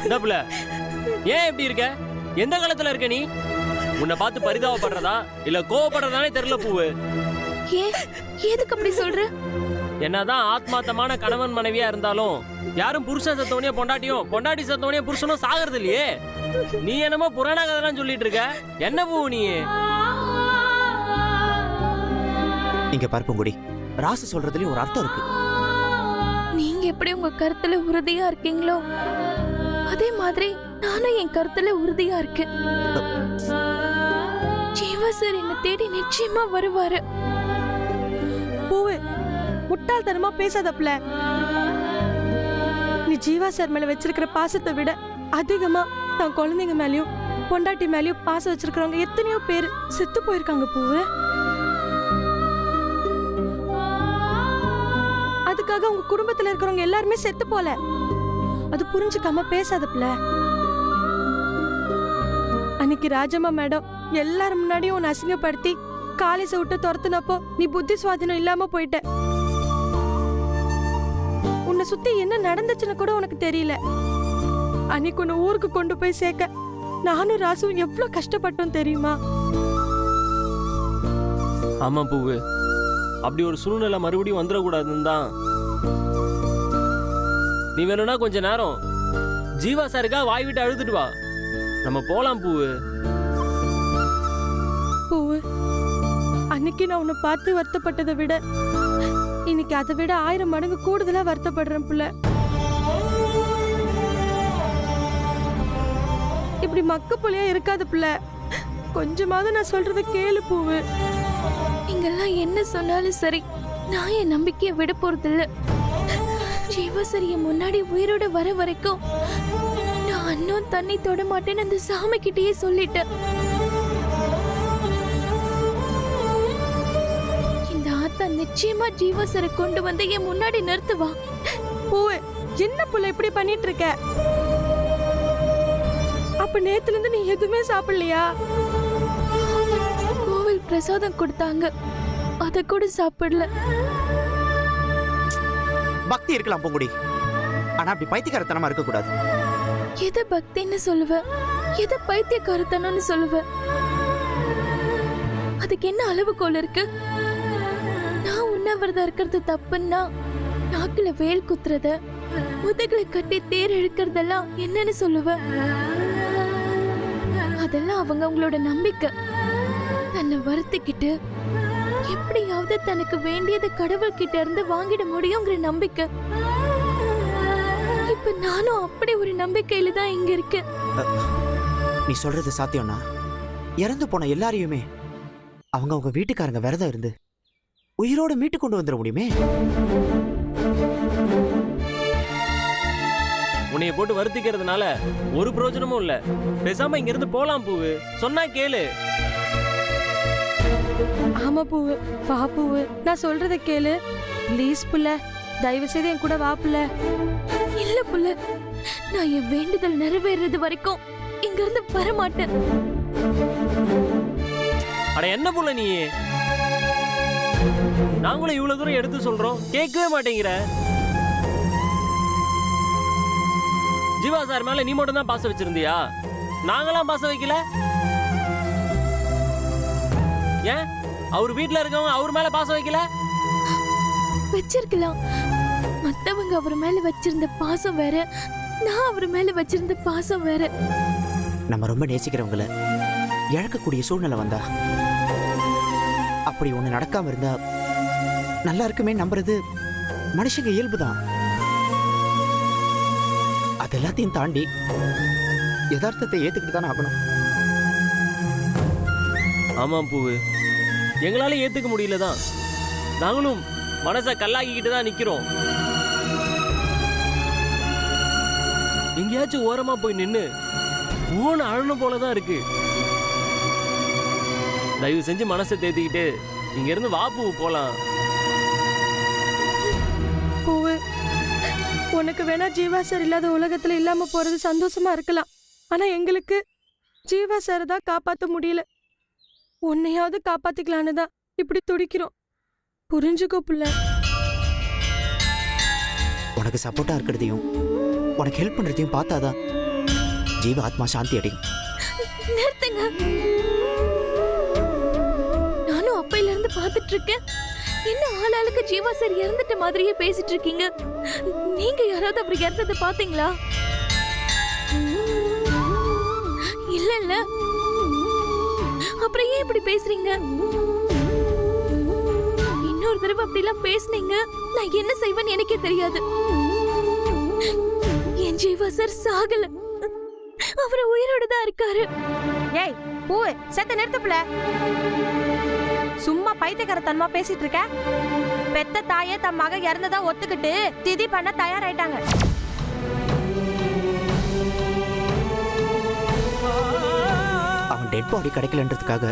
இந்தப்புல ஏன் இப்படி இருக்க? எந்த காலத்துல இருக்க நீ? உன்னை பார்த்து பரிதாபப்படுறதா இல்ல கோவப்படுறதானே தெரியல பூவு. ஏன் எதுக்கு அப்படி சொல்ற? என்னதான் ஆத்மார்த்தமான கணவன் மனைவியா இருந்தாலும் யாரும் புருஷன் சத்தவனே பொண்டாட்டியும் பொண்டாட்டி சத்தவனே புருஷனும் சாகிறது இல்லையே. நீ என்னமோ புராண கதைலாம் சொல்லிட்டு இருக்க. என்ன பூவு நீ? இங்க பருப்புங்குடி, ராசு சொல்றதுலயும் ஒரு அர்த்தம் இருக்கு. நீங்க எப்படி உங்க கருத்துல உறுதியா இருக்கீங்களோ அதே மாதிரி நானும் என் கருத்துல உறுதியா இருக்கேன். ஜீவா சார் என்ன தேடி நிச்சயமா வருவாரு. பூவு, முட்டாள்தனமா பேசாதப்ல. நீ ஜீவா சார் மேல வச்சிருக்கிற பாசத்தை விட அதிகமா தன் குழந்தைங்க மேலயும் பொண்டாட்டி மேலயும் பாசம் வச்சிருக்கிறவங்க எத்தனையோ பேர் செத்து போயிருக்காங்க பூவு. அதுக்காக உங்க குடும்பத்துல இருக்கிறவங்க எல்லாருமே செத்து போல. அது புரிஞ்சுக்காம பேசாதப்ல. அன்னைக்கு ராஜம்மா மேடம் எல்லாரும் முன்னாடியும் உன்னை அசிங்கப்படுத்தி காலேஜை விட்டு துரத்துனப்போ நீ புத்தி சுவாதீனம் இல்லாம போயிட்ட. உன்னை சுத்தி என்ன நடந்துச்சுன்னு கூட உனக்கு தெரியல. அன்னைக்கு உன்னை ஊருக்கு கொண்டு போய் சேர்க்க நானும் ராசுவும் எவ்வளவு கஷ்டப்பட்டோம் தெரியுமா? ஆமா பூவு, அப்படி ஒரு சூழ்நிலை மறுபடியும் வந்துடக்கூடாதுன்னு தான். நீ வேணும்னா கொஞ்ச நேரம் ஜீவா சாருக்கா வாய் விட்டு அழுதுட்டு வா, நம்ம போலாம் பூவு. பூவு, அன்னைக்கு நான் உன்னை பார்த்து வருத்தப்பட்டதை விட இன்னைக்கு அதை விட 1000 மடங்கு கூடுதலா வருத்தப்படுறேன் புள்ள. இப்படி மக்க புள்ளையா இருக்காது புள்ள. கொஞ்சமாவது நான் சொல்றத கேளு பூவு. நீங்கெல்லாம் என்ன சொன்னாலும் சரி, நான் என் நம்பிக்கையை விட போறது இல்ல. ஜீவசரிய முன்னாடி உயிரோட வர வரைக்கும் நான் அன்னும் தண்ணி தொட மாட்டேன்னு அந்த சாமி கிட்டயே சொல்லிட்டேன். இந்த ஆத்தா நிச்சயமா ஜீவசரை கொண்டு வந்து என் முன்னாடி நிறுத்துவா. பூவு, என்ன புள்ள இப்படி பண்ணிட்டு இருக்க? அப்ப நேத்துல இருந்து நீ எதுவுமே சாப்பிடலையா? கோவில் பிரசாதம் கொடுத்தாங்க, அத கூட சாப்பிடல. பக்தி இருக்கலாம் பூங்குடி, ஆனா அப்படி பைத்தியக்காரத்தனமா இருக்க கூடாது. எது பக்தின்னு சொல்லுவ, எது பைத்தியக்காரத்தனம்னு சொல்லுவ? அதுக்கு என்ன அளவுகோல் இருக்கு? நான் உண்ணாவிரதம் இருக்கிறது தப்புன்னா நாக்குல வேல் குத்துறத, முதுகுல கட்டி தேர் இழுக்கிறதெல்லாம் என்னன்னு சொல்லுவ? அதெல்லாம் அவங்க அவங்களோட நம்பிக்கை. தன்னை வருத்திக்கிட்டு எப்படியாவது தனக்கு வேண்டியதை கடவுள் கிட்ட இருந்து வாங்கிட முடியுங்கிற நம்பிக்கை. இப்ப நானும் அப்படி ஒரு நம்பிக்கையில தான் இங்க இருக்கேன். நீ சொல்றது சாத்தியம்னா இறந்து போன எல்லாரையுமே அவங்க வீட்டுக்காரங்க விரதம் இருந்து உயிரோட மீட்டு கொண்டு வந்துட முடியுமே. உன்னைய போட்டு வருத்திக்கிறதுனால ஒரு பிரயோஜனமும் இல்ல. பேசாம இங்க இருந்து போலாம் பூவு, சொன்னா கேளு. ஆமா பூவு, வா பூவு, நான் சொல்றத கேளு ப்ளீஸ் புள்ள. தயவு செய்து என் கூட வா புள்ள. இல்ல புள்ள, நான் என் வேண்டுதல் நிறைவேறது வரைக்கும் இங்க இருந்து வரமாட்டேன். அட என்ன புள்ள நீ? நாங்களும் இவ்வளவு தூரம் எடுத்து சொல்றோம், கேட்கவே மாட்டேங்கிற. ஜீவா சார் மேல நீ மட்டும் தான் பாசம் வச்சிருந்தியா? நாங்களாம் பாசம் வைக்கல. ஏன் அவர் வீட்டுல இருக்கவங்க அவர் மேல பாசம் வைக்கல? வச்சிருக்கலாம். மத்தவங்க அவர் மேல வச்சிருந்த பாசம் வேற, நான் அவர் மேல வச்சிருந்த பாசம் வேற. நம்ம ரொம்ப நேசிக்கிறவங்கள இழக்கக்கூடிய சூழ்நிலை வந்தா, அப்படி ஒண்ணு நடக்காம இருந்தா நல்லா இருக்குமே நம்புறது மனுஷங்க இயல்புதான். அது எல்லாத்தையும் தாண்டி யதார்த்தத்தை ஏத்துக்கிட்டு தானே ஆகணும். ஆமாம் பூவு, எங்களால ஏத்துக்க முடியலதான். நாங்களும் மனசை கல்லாக்கிக்கிட்டு தான் நிக்கிறோம். எங்கேயாச்சும் ஓரமா போய் நின்னு ஊன அழணும் போலதான் இருக்கு. தயவு செஞ்சு மனசை தேத்திக்கிட்டு இங்க இருந்து வா பூவு, போலாம். பூவு, உனக்கு வேணா ஜீவா சார் இல்லாத உலகத்துல இல்லாம போறது சந்தோஷமா இருக்கலாம். ஆனா எங்களுக்கு ஜீவா சார் தான் காப்பாத்த முடியல. உன்னையாவது காப்பாத்திக்கலான்னு தான் இப்படி துடிக்கிறோம். புரிஞ்சுக்கோ புள்ள. உனக்கு சப்போர்ட்டா இருக்கிறதையும் உனக்கு ஹெல்ப் பண்றதையும் பார்த்தாதான் ஜீவ ஆத்மா சாந்தி அடையும். நிறுத்துங்க. நானும் அப்பையில இருந்து பார்த்துட்டு இருக்கேன். என்ன ஆளாளுக்கு ஜீவா சார் இறந்துட்ட மாதிரியே பேசிட்டு இருக்கீங்க. நீங்க யாராவது அவர் இறந்ததை பாத்தீங்களா? இல்ல இல்ல, அப்புறம் ஏன் இப்படி பேசுறீங்க? இன்னொரு தடவை அப்படிலாம் பேசுனீங்க, நான் என்ன செய்வேன்னு எனக்கே தெரியாது. என் ஜீவா சார் சாகல, அவர் உயிரோட தான் இருக்காரு. ஏய் பூ, செத்த நிறுத்துப்புல. சும்மா பைத்தியக்காரத்தனமா பேசிட்டு இருக்க. பெத்த தாயே தன் மக இறந்ததா ஒத்துக்கிட்டு திதி பண்ண தயாராயிட்டாங்க. அவன் டெட் பாடி கிடைக்கலன்றதுக்காக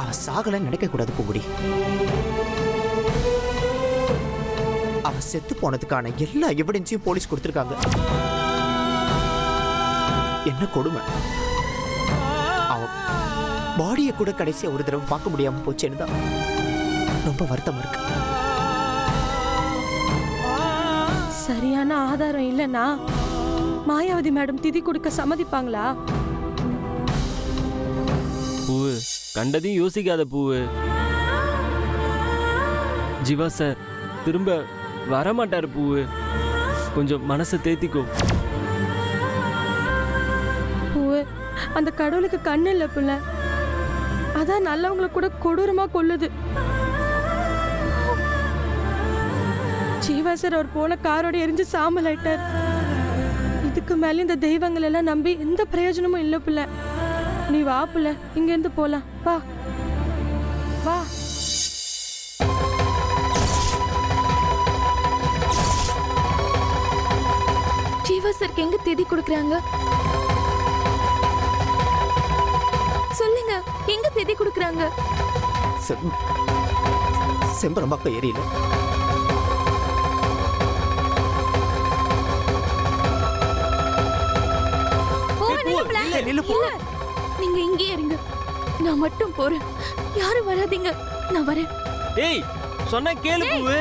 அவன் சாகலன்னு நினைக்க கூடாது பூங்குடி. அவன் செத்து போனதுக்கான எல்லா எவிடன்ஸையும் போலீஸ் கொடுத்திருக்காங்க. என்ன கொடுமை! அவன் பாடியை கூட கடைசியா ஒரு தடவை பார்க்க முடியாம போச்சேன்னு தான் ரொம்ப வருத்தமா இருக்கு. சரியான ஆதாரம் இல்லனா மாயாவதி மேடம் திதி கொடுக்க சம்மதிப்பாங்களா? பூவு, கண்டதையும் யோசிக்காத பூவு. ஜீவா சார் திரும்ப வரமாட்டாரு பூவு. கொஞ்சம் மனசை தேத்திக்கோ. பூவு, அந்த கடவுளுக்கு கண்ணு இல்ல புள்ள. அதான் நல்லவங்களை கூட கொடூரமா கொல்லுது. ஜீவா சார் அவர் போன காரோட எரிஞ்சு சாம்பல் ஆயிட்டார். இதுக்கு மேல இந்த தெய்வங்கள் எல்லாம் நம்பி எந்த பிரயோஜனமும் இல்ல புள்ள. நீ வா புள்ள, இங்க இருந்து போலாம். வா வா. ஜீவா சாருக்கு எங்க தேதி கொடுக்கறாங்க? சொல்லுங்க, எங்க தேதி கொடுக்கறாங்க? செம்பரம்பாக்க ஏரியில. நீங்க இங்கே இருங்க, நான் மட்டும் போறேன். யாரும் வராதீங்க, நான் வரேன். ஏய், சொன்ன கேளு பூவு.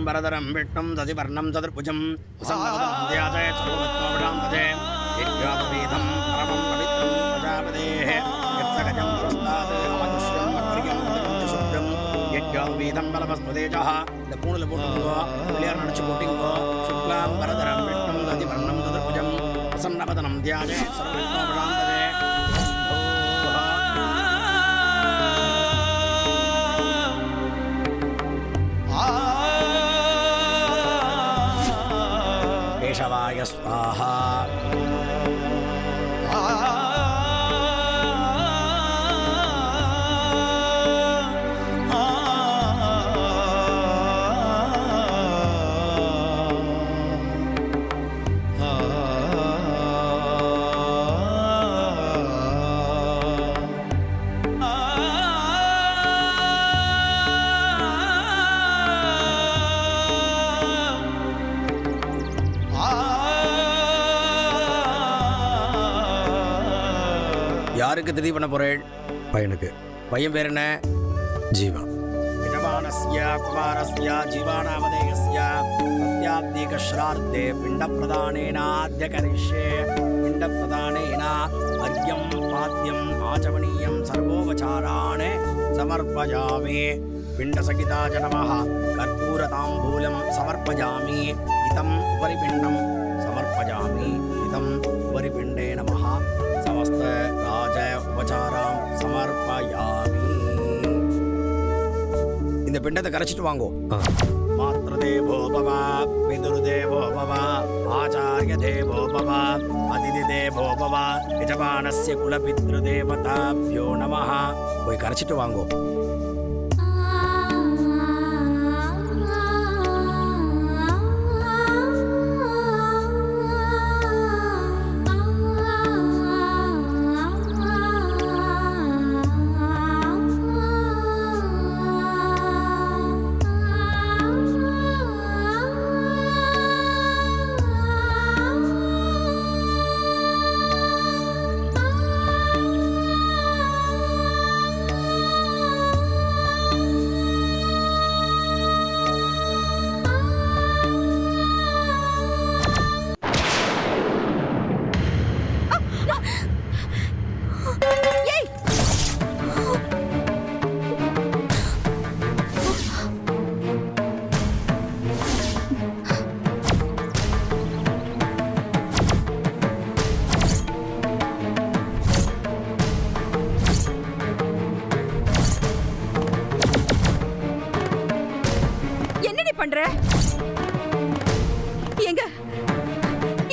வரதரம் விஷ்ணும் சசிவர்ணம் சதுர்புஜம் சர்வதே சர்வத்மவிடாந்ததே யஜ்ஞாதவேதம் பரமம் பவித்ரம் பிரஜாபதேஹ யத்சகஜம் பிரஸ்தாத் அமனுஷ்யம் அக்ரியம் சுப்ரம் யஜ்ஞாதவேதம் பலமஸ்பதேஜஹ. இந்த பூணில் போட்டுங்கோ, பிள்ளையார் நினச்சி போட்டிங்கோ. சுக்லாம் வரதரம் விஷ்ணும் சசிவர்ணம் சதுர்புஜம் பிரசன்னவதனம் தியாஜே சர்வத்மவிடாந்ததே. கேசவாய ஸ்வாஹா. யாருக்கு திதி பண்ண போறேன்? பையனுக்கு. பையன் பேர் என்ன? ஜீவா. யஜமானஸ்ய குமாரஸ்ய ஜீவானாமதேயஸ்ய சத்யாத்மீக ஸ்ரார்த்தே பிண்டப்பிரதானேனாத்ய கரிஷ்யே. பிண்டப்பிரதானேன அர்க்யம் பாத்யம் ஆச்சமனீயம் சர்வோபசாரான் சமர்ப்பயாமி. பிண்டசகிதாஜ நமः கர்ப்பூரதாம்பூலம் சமர்ப்பயாமி. இதம் உபரிபிண்டம் சமர்ப்பயாமி. இதம் உபரிபிண்டே நமः समस्त राज उपचाराम समर्पयामि. இந்த பிண்டத்தை கரைச்சிட்டு வாங்கோ. மாத்திர मातृदेवो भव पितृदेवो भव आचार्यदेवो भव अतिथिदेवो भव यजमानस्य कुलपितृदेवताभ्यो नमः போய் கரைச்சிட்டு வாங்கோ பண்ற எங்க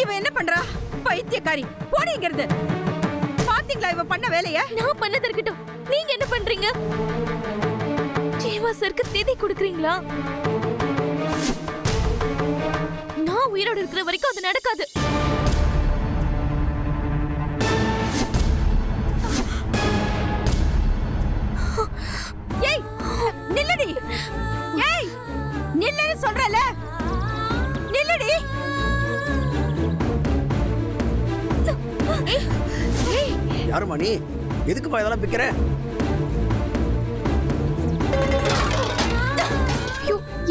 இவ என்ன பண்றா பைத்தியக்காரி போறீங்கிறது பாத்தீங்களா இவ பண்ண வேலைய நான் பண்ணது இருக்கட்டும், நீங்க என்ன பண்றீங்க? ஜீவா சருக்கு திதி கொடுக்குறீங்களா? நான் உயிரோட இருக்கிற வரைக்கும் அது நடக்காது. ஏய் நில்லடி, ஏய் நில்லு சொல்றல, நில்லடி. யாருமா நீ? எதுக்குப்பா இதெல்லாம் பிக்கிற?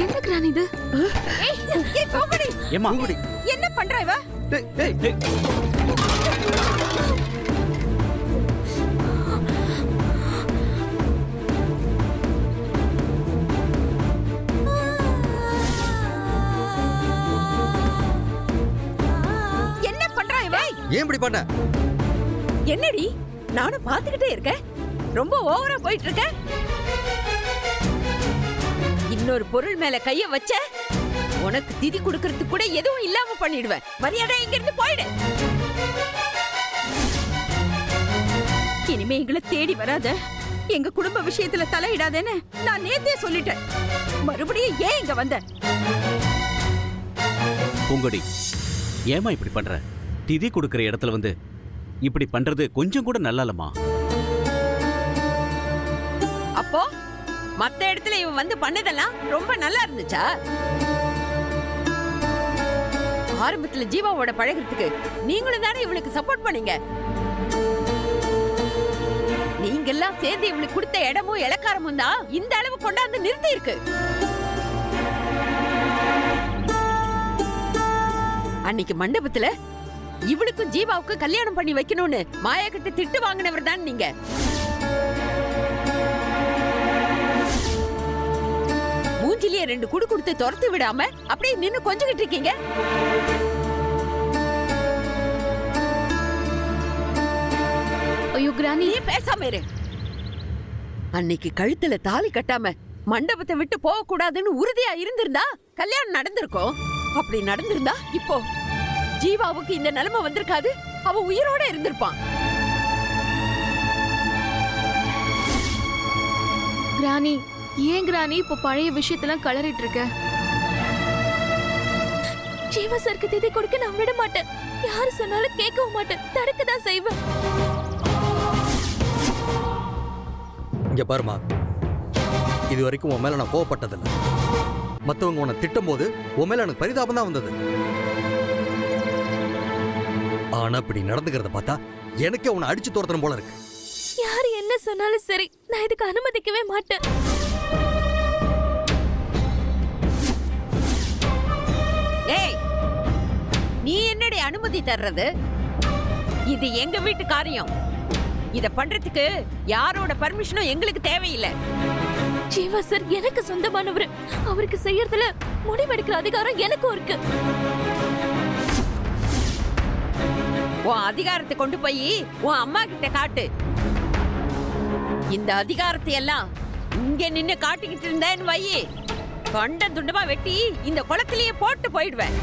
என்ன கிரான் இது? ஏய் போகடி. ஏம்மா என்ன பண்ற இவ? ஏன் இப்படி பண்ண? என்னடி நானும் பாத்துக்கிட்டே இருக்கேன், ரொம்ப ஓவரா போயிட்டு இருக்க. இன்னொரு பொருள் மேல கைய வச்ச உனக்கு திதி கொடுக்கறதுக்கு கூட எதுவும் இல்லாம பண்ணிடுவேன். மரியாதை இங்க இருந்து போயிடு. இனிமே எங்களை தேடி வராத, எங்க குடும்ப விஷயத்துல தலையிடாதேன்னு நான் நேத்தே சொல்லிட்டேன். மறுபடியும் ஏன் இங்க வந்த? பூங்கொடி, ஏமா இப்படி பண்ற? திதி கொடுக்கிற இடத்துல வந்து இப்படி பண்றது கொஞ்சம் கூட நல்லா இல்லம்மா. அப்போ மத்த இடத்துல இவன் வந்து பண்ணதெல்லாம் ரொம்ப நல்லா இருந்துச்சா? ஆரம்பத்துல ஜீவாவோட பழகிறதுக்கு நீங்களும் தானே இவளுக்கு சப்போர்ட் பண்ணீங்க. நீங்க எல்லாம் சேர்ந்து இவளுக்கு கொடுத்த இடமும் இலக்காரமும் தான் இந்த அளவு கொண்டாந்து நிறுத்தி இருக்கு. அன்னைக்கு மண்டபத்துல இவளுக்கும் ஜீவாவுக்கும் கல்யாணம் பண்ணி வைக்கணும்னு மாயா கிட்ட திட்டு வாங்கினவர் தான் நீங்க. மூஞ்சிலேயே 2 குடு கொடுத்து துரத்து விடாம அப்படியே நின்னு கொஞ்சிக்கிட்டு இருக்கீங்க. ஐயோ கிரானி, நீ பேசாம இரு. அன்னைக்கு கழுத்துல தாலி கட்டாம மண்டபத்தை விட்டு போக கூடாதுன்னு உறுதியா இருந்திருந்தா கல்யாணம் நடந்திருக்கும். அப்படி நடந்திருந்தா இப்போ ஜீவாவுக்கு இந்த நிலைமை வந்திருக்காது, அவ உயிரோட இருந்திருப்பான். கிரானி, ஏன் கிரானி இப்ப பழைய விஷயத்தெல்லாம் கலறிட்டு இருக்க? ஜீவா சருக்கு திதி கொடுக்க நான் விட மாட்டேன். யாரு சொன்னாலும் கேட்கவும் மாட்டேன், தடுக்கதான் செய்வேன். இங்க பாருமா, இது வரைக்கும் உன் மேல நான் கோவப்பட்டதில்லை. மத்தவங்க உன்னை திட்டும் போது உன் மேல எனக்கு பரிதாபம் தான் வந்தது. ஆனா இப்படி நடந்துக்கிறத பார்த்தா எனக்கே உன்னை அடிச்சு துரத்தணும் போல இருக்கு. யாரு என்ன சொன்னாலும் சரி, நான் இதுக்கு அனுமதிக்கவே மாட்டேன். ஏய், நீ என்னடி அனுமதி தர்றது? இது எங்க வீட்டு காரியம். இத பண்றதுக்கு யாரோட பர்மிஷனும் எங்களுக்கு தேவையில்லை. ஜீவா சார் எனக்கு சொந்தமானவர். அவருக்கு செய்யறதுல முடிவெடுக்கிற அதிகாரம் எனக்கும் இருக்கு. உன் அதிகாரத்தை கொண்டு போய் உன் அம்மா கிட்ட காட்டு. இந்த அதிகாரத்தை எல்லாம் இங்க நின்னு காட்டிக்கிட்டு இருந்தேன்னு வையே, கண்ட துண்டமா வெட்டி இந்த குளத்திலேயே போட்டு போயிடுவேன்.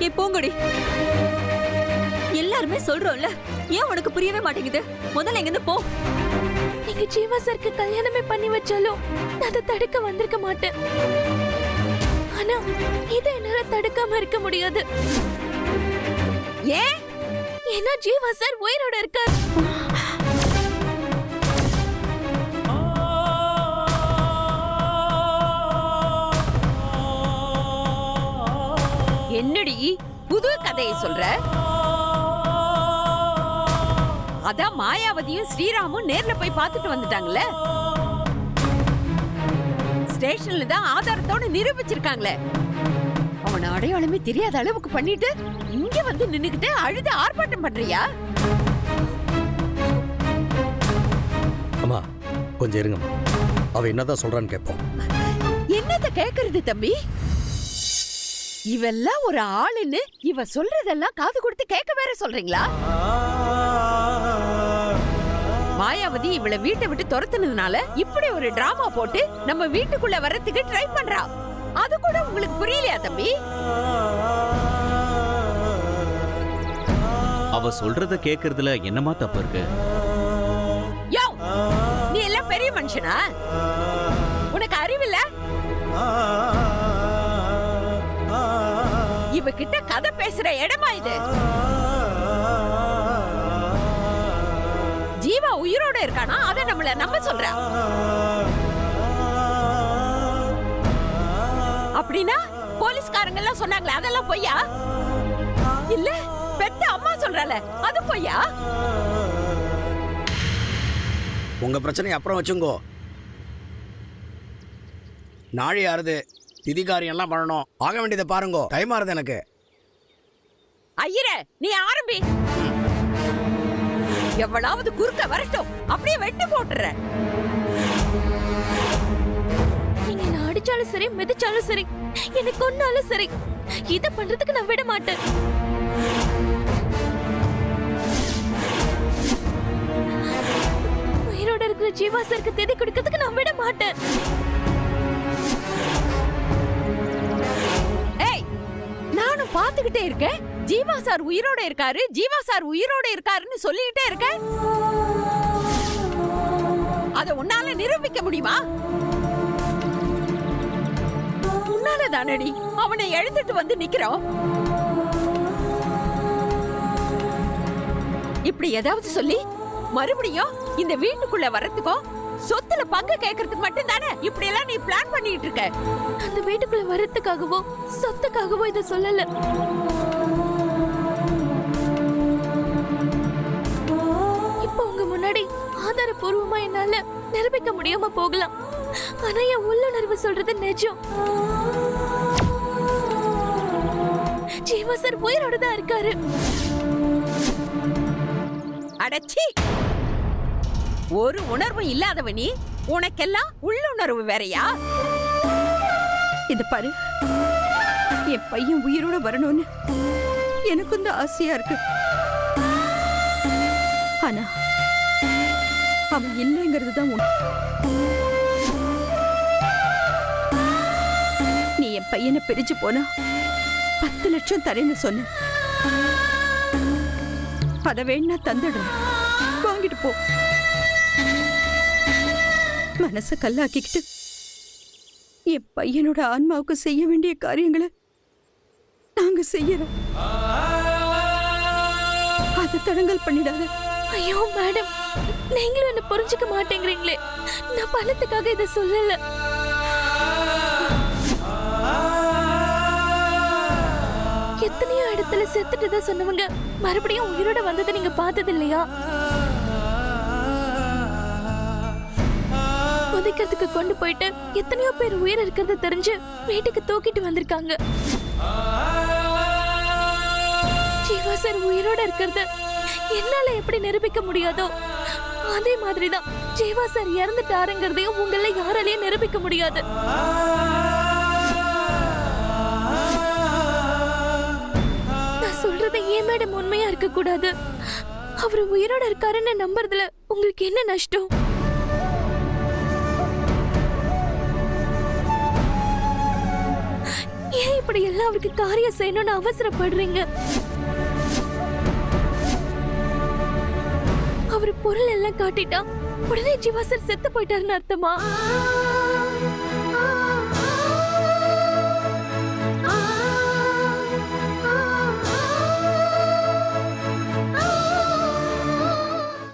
ஏ போங்கடி. எல்லாருமே சொல்றோம்ல, ஏன் உனக்கு புரியவே மாட்டேங்குது? முதல்ல இங்க இருந்து போ. நீங்க ஜீவா சாருக்கு கல்யாணமே பண்ணி வச்சாலும் நான் அதை தடுக்க வந்திருக்க மாட்டேன். ஆனா இதை என்னால தடுக்காம இருக்க முடியாது. ஏன்? ஏன்னா ஜீவா சார் உயிரோட இருக்கார். என்னடி புது கதையை சொல்ற? அதான் மாயாவதியும் ஸ்ரீராமும் நேர்ல போய் பார்த்துட்டு வந்துட்டாங்கல்ல. ஸ்டேஷன்ல தான் ஆதாரத்தோட நிரூபிச்சிருக்காங்களே. அவன அடையாளமே தெரியாத அளவுக்கு பண்ணிட்டு இங்க வந்து நின்னுக்கிட்டு அழுது ஆர்ப்பாட்டம் பண்றியா? அம்மா கொஞ்சம் இருங்கம்மா, அவ என்னதான் சொல்றான்னு கேட்போம். என்னத்த கேக்குறது தம்பி? இவெல்லாம் ஒரு ஆளுன்னு இவ சொல்றதெல்லாம் காது கொடுத்து கேட்க வேற சொல்றீங்களா? மாயாவதி இவளை வீட்டை விட்டு துரத்துனதுனால இப்படி ஒரு டிராமா போட்டு நம்ம வீட்டுக்குள்ள வர்றதுக்கு ட்ரை பண்றா. அது கூட உங்களுக்கு புரியலையா தம்பி? அவ சொல்றத கேக்குறதுல என்னமா தப்பு இருக்கு? யோ, நீ எல்லாம் பெரிய மனுஷனா? உனக்கு அறிவில்ல? இவகிட்ட கதை பேசுற இடமா இது? ஜீவா உயிரோட இருக்கானா? அத நம்மள நம்ப சொல்றா. அப்படின்னா போலீஸ்காரங்க எல்லாம் சொன்னாங்களே, அதெல்லாம் பொய்யா? இல்ல பெத்த அம்மா சொல்றால, அது பொய்யா? உங்க பிரச்சனை அப்புறம் வச்சுங்கோ. நாழி ஆறுது, திதிகாரியம் எல்லாம் பண்ணணும். ஆக வேண்டியதை பாருங்கோ. டைம் ஆறுது எனக்கு. ஐயரே, நீ ஆரம்பி. எவ்வளவு குறுக்க வரட்டும், அப்படியே வெட்டி போட்டுறேன். நீங்க என்ன அடிச்சாலும் சரி, மிதிச்சாலும் சரி, என்ன கொன்னாலும் சரி, இத பண்றதுக்கு நான் விட மாட்டேன். உயிரோட இருக்கிற ஜீவா சாருக்கு தேதி கொடுக்கறதுக்கு நான் விட மாட்டேன். ஏய், நானும் பாத்துக்கிட்டே இருக்கேன். ஜீவா சார் உயிரோட இருக்காரு, ஜீவா சார் உயிரோட இருக்காருன்னு சொல்லிக்கிட்டே இருக்கேன். அத உன்னால நிரூபிக்க முடியுமா? உன்னால தானடி அவனை எழுந்துட்டு வந்து நிக்கிறோம். இப்படி ஏதாவது சொல்லி மறுபடியும் இந்த வீட்டுக்குள்ள வரதுக்கோ சொத்துல பங்கு கேட்கறதுக்கு மட்டும் தானே இப்படி எல்லாம் நீ பிளான் பண்ணிட்டு இருக்க? அந்த வீட்டுக்குள்ள வரதுக்காகவோ சொத்துக்காகவோ இத சொல்லல. இப்போ உங்க முன்னாடி ஆதாரபூர்வமா என்னால நிரூபிக்க முடியாம போகலாம். ஆனா என் உள்ளுணர்வு சொல்றது நிஜம். ஜீவா சார் உயிரோட தான் இருக்காரு. அடச்சி, ஒரு உணர்வு இல்லாதவனி, உனக்கெல்லாம் உள்ளுணர்வு வேறயா? இது பாரு, என் பையன் உயிரோட வரணும்னு எனக்கும் தான் ஆசையா இருக்கு. ஆனா அவன் இல்லைங்கிறது தான் உண்மை. நீ என் பையனை பிரிச்சு போனா 10 லட்சம் தரேன்னு சொன்ன. அத வேணா தந்துடுறேன், வாங்கிட்டு போ. மனச கல்லாக்கிக்கிட்டு என் பையனோட ஆன்மாவுக்கு செய்ய வேண்டிய காரியங்களை நாங்க செய்யறோம். அது தடங்கல் பண்ணிடாத. ஐயோ மேடம், நீங்களும் என்ன புரிஞ்சுக்க மாட்டேங்கிறீங்களே. நான் பணத்துக்காக இதை சொல்லல. எத்தனையோ இடத்துல செத்துட்டு சொன்னவங்க மறுபடியும் உயிரோட வந்ததை நீங்க பார்த்தது இல்லையா? புதைக்கிறதுக்கு கொண்டு போயிட்டு எத்தனையோ பேர் உயிர் இருக்கிறது தெரிஞ்சு வீட்டுக்கு தூக்கிட்டு வந்திருக்காங்க. ஜீவா சார் உயிரோட இருக்கிறது என்னால எப்படி நிரூபிக்க முடியாதோ அதே மாதிரிதான் ஜீவா சார் இறந்துட்டாருங்கிறதையும் உங்கள யாராலையும் நிரூபிக்க முடியாது. நான் சொல்றது ஏன் மேடம் உண்மையா இருக்க கூடாது? அவரு உயிரோட இருக்காருன்னு நம்புறதுல உங்களுக்கு என்ன நஷ்டம்? ஏன் இப்படி எல்லாம் அவருக்கு காரியம் செய்யணும்னு அவசரப்படுறீங்க? அவர் பொருள் எல்லாம் காட்டிட்டா உடனே ஜீவா சார் செத்து போயிட்டாருன்னு அர்த்தமா?